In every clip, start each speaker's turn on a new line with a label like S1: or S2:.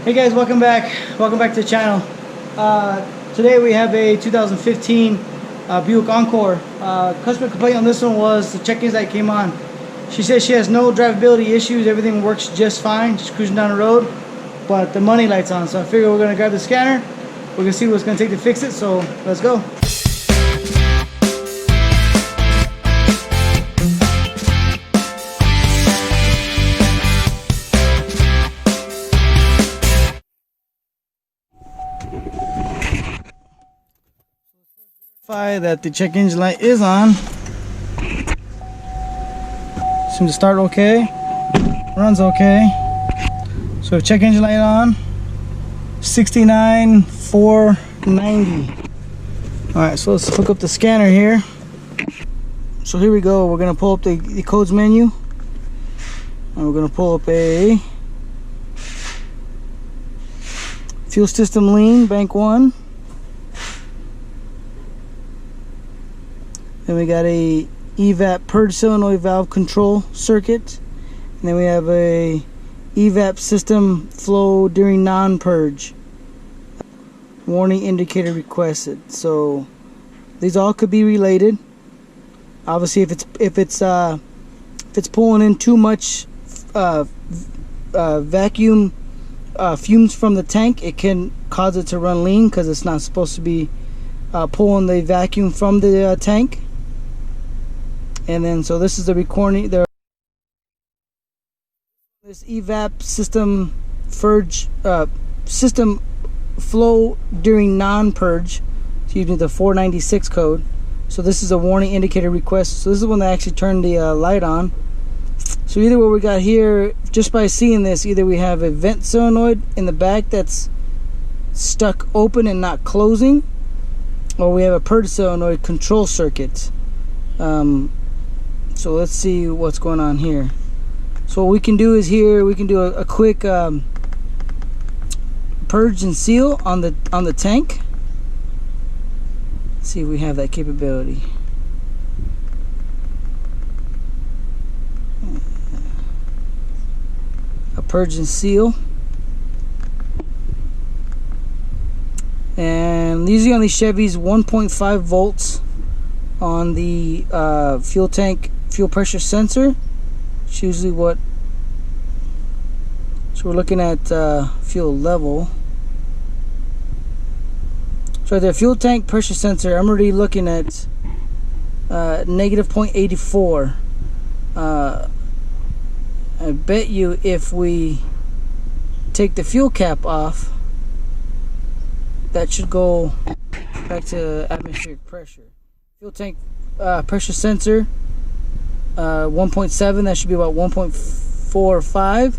S1: Hey guys, welcome back to the channel. Today we have a 2015 Buick Encore. Customer complaint on this one was the check-ins that came on. She says she has no drivability issues, everything works just fine, just cruising down the road, but the money light's on. So I figure we're gonna grab the scanner, we're gonna see what it's gonna take to fix it, so let's go. That the check engine light is on. Seems to start okay, runs okay. So we have check engine light on, 69,490. Alright, so let's hook up the scanner here. So here we go, we're gonna pull up the codes menu, and we're gonna pull up a fuel system lean, bank 1. Then we got a EVAP purge solenoid valve control circuit. And then we have a EVAP system flow during non-purge. Warning indicator requested. So these all could be related. Obviously, if it's pulling in too much vacuum fumes from the tank, it can cause it to run lean because it's not supposed to be pulling the vacuum from the tank. And then, so this is the recording. This EVAP system system flow during non-purge. Excuse me, the 496 code. So this is a warning indicator request. So this is when they actually turn the light on. So either what we got here, just by seeing this, either we have a vent solenoid in the back that's stuck open and not closing, or we have a purge solenoid control circuit. So let's see what's going on here. So what we can do is here we can do a quick purge and seal on the tank. Let's see if we have that capability. A purge and seal. And usually on these Chevys, 1.5 volts on the fuel tank fuel pressure sensor. It's usually what, so we're looking at fuel level. So the fuel tank pressure sensor, I'm already looking at negative 0.84. I bet you if we take the fuel cap off, that should go back to atmospheric pressure. Fuel tank pressure sensor 1.7, that should be about 1.45.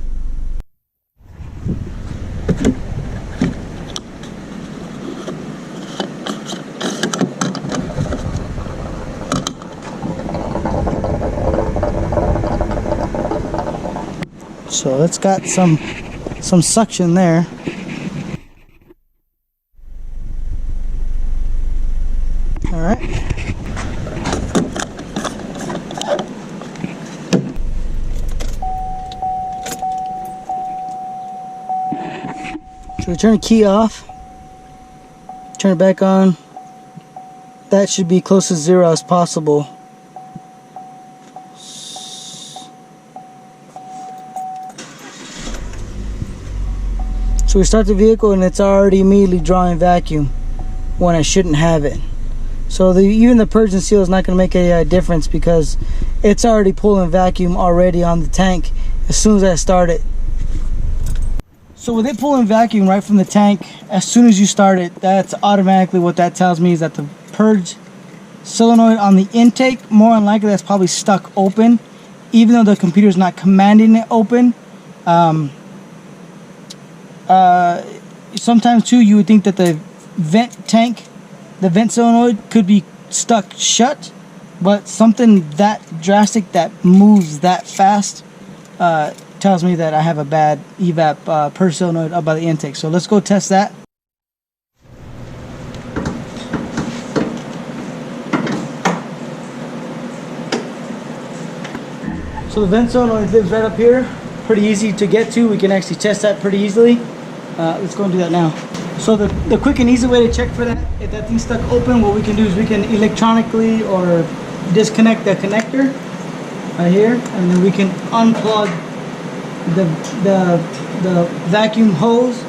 S1: So it's got some suction there. All right. So we turn the key off, turn it back on. That should be close to 0 as possible. So we start the vehicle and it's already immediately drawing vacuum when I shouldn't have it. So even the purge and seal is not going to make a difference because it's already pulling vacuum already on the tank as soon as I start it. So with it pulling vacuum right from the tank, as soon as you start it, that's automatically what that tells me is that the purge solenoid on the intake, more than likely that's probably stuck open, even though the computer's not commanding it open. Sometimes too, you would think that the vent solenoid could be stuck shut, but something that drastic that moves that fast tells me that I have a bad EVAP purge solenoid up by the intake. So let's go test that. So the vent solenoid lives right up here, pretty easy to get to. We can actually test that pretty easily. Let's go and do that now. So the quick and easy way to check for that, if that thing's stuck open, what we can do is we can electronically or disconnect the connector right here, and then we can unplug the vacuum hose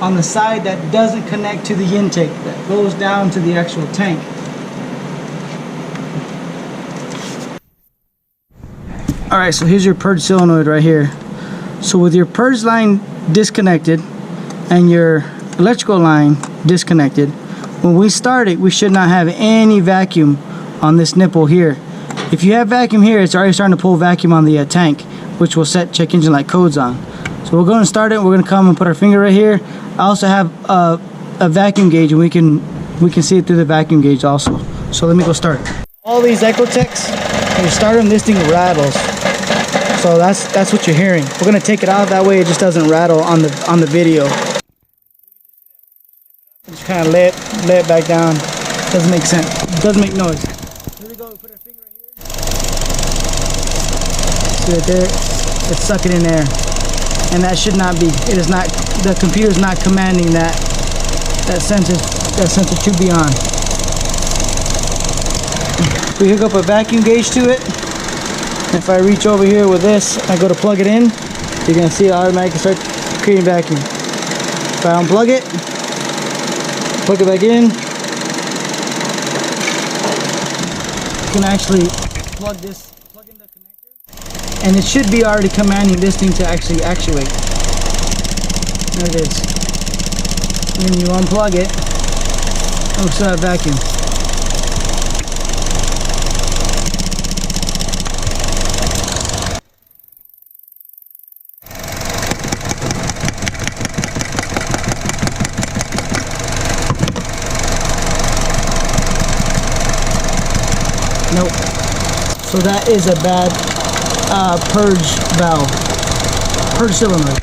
S1: on the side that doesn't connect to the intake, that goes down to the actual tank. Alright, so here's your purge solenoid right here. So with your purge line disconnected and your electrical line disconnected, when we start it, we should not have any vacuum on this nipple here. If you have vacuum here, it's already starting to pull vacuum on the tank, which will set check engine light codes on. So we're going to start it. We're going to come and put our finger right here. I also have a vacuum gauge, and we can see it through the vacuum gauge also. So let me go start. All these Ecotechs, when you start them, this thing rattles. So that's what you're hearing. We're going to take it out that way it just doesn't rattle on the video. Just kind of lay it back down. Doesn't make sense. Doesn't make noise. Here we go. We put our finger right here. See right there? It's sucking in air, and that should not be. It is not. The computer's not commanding that sensor to be on. We hook up a vacuum gauge to it. If I reach over here with this, I go to plug it in, you're gonna see it automatically start creating vacuum. If I unplug it, plug it back in, you can actually plug in the connector, and it should be already commanding this thing to actually actuate. There it is. And then you unplug it, and we still have vacuum. Nope. So that is a bad purge valve, purge solenoid.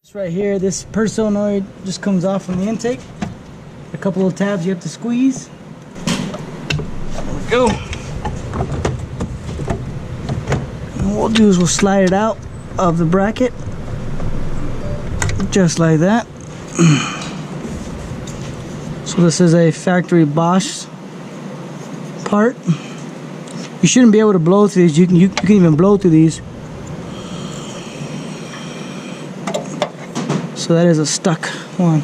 S1: This right here, this purge solenoid just comes off from the intake. A couple of tabs you have to squeeze. There we go. And what we'll do is we'll slide it out of the bracket, just like that. So this is a factory Bosch part. You shouldn't be able to blow through these. You can even blow through these. So that is a stuck one.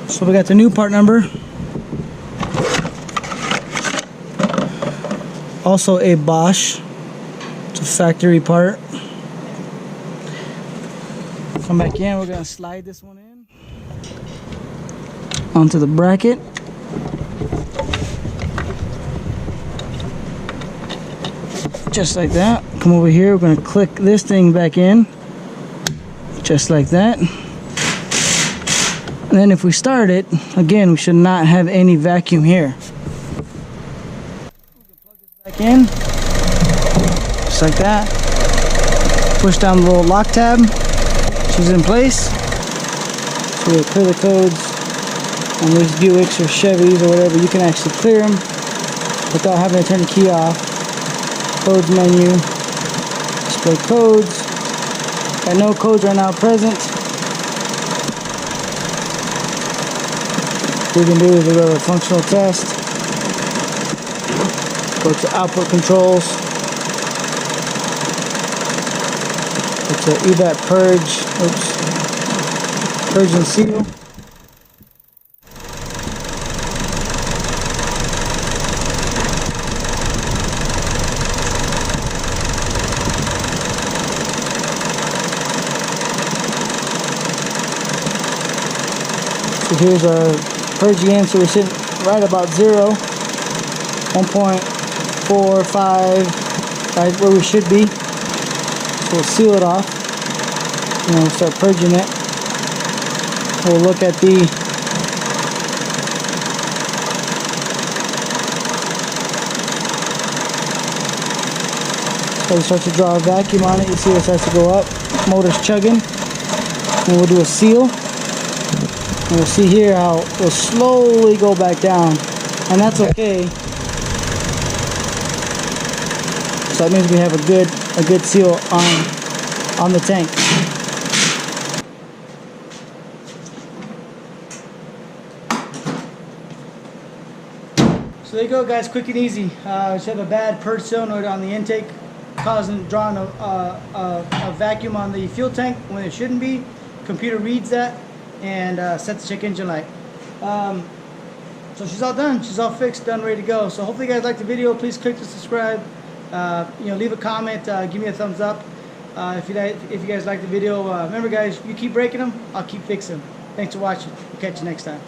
S1: So we got the new part number. Also a Bosch. It's a factory part. Come back in. We're gonna slide this one in onto the bracket. Just like that. Come over here, we're going to click this thing back in, just like that. And then if we start it, again, we should not have any vacuum here. We can plug this back in, just like that. Push down the little lock tab, she's in place. So we'll clear the codes on these Buicks or Chevys or whatever. You can actually clear them without having to turn the key off. Codes menu, display codes. Got no codes right now present. What we can do is we go to functional test, go to output controls, go to EVAP purge, purge and seal. So here's our purge again, so we're sitting right about 0, 1.45, right where we should be. So we'll seal it off, and then we'll start purging it. We'll look at the so it starts to draw a vacuum on it. You see it starts to go up, motor's chugging, and we'll do a seal. And we'll see here how it will slowly go back down, and that's okay. So that means we have a good seal on the tank. So there you go, guys, quick and easy. Just have a bad purge solenoid on the intake, drawing a vacuum on the fuel tank when it shouldn't be. Computer reads that and sets the check engine light. So she's all done. She's all fixed, done, ready to go. So hopefully you guys liked the video. Please click to subscribe. Leave a comment. Give me a thumbs up if you guys like the video. Remember, guys, you keep breaking them, I'll keep fixing them. Thanks for watching. We'll catch you next time.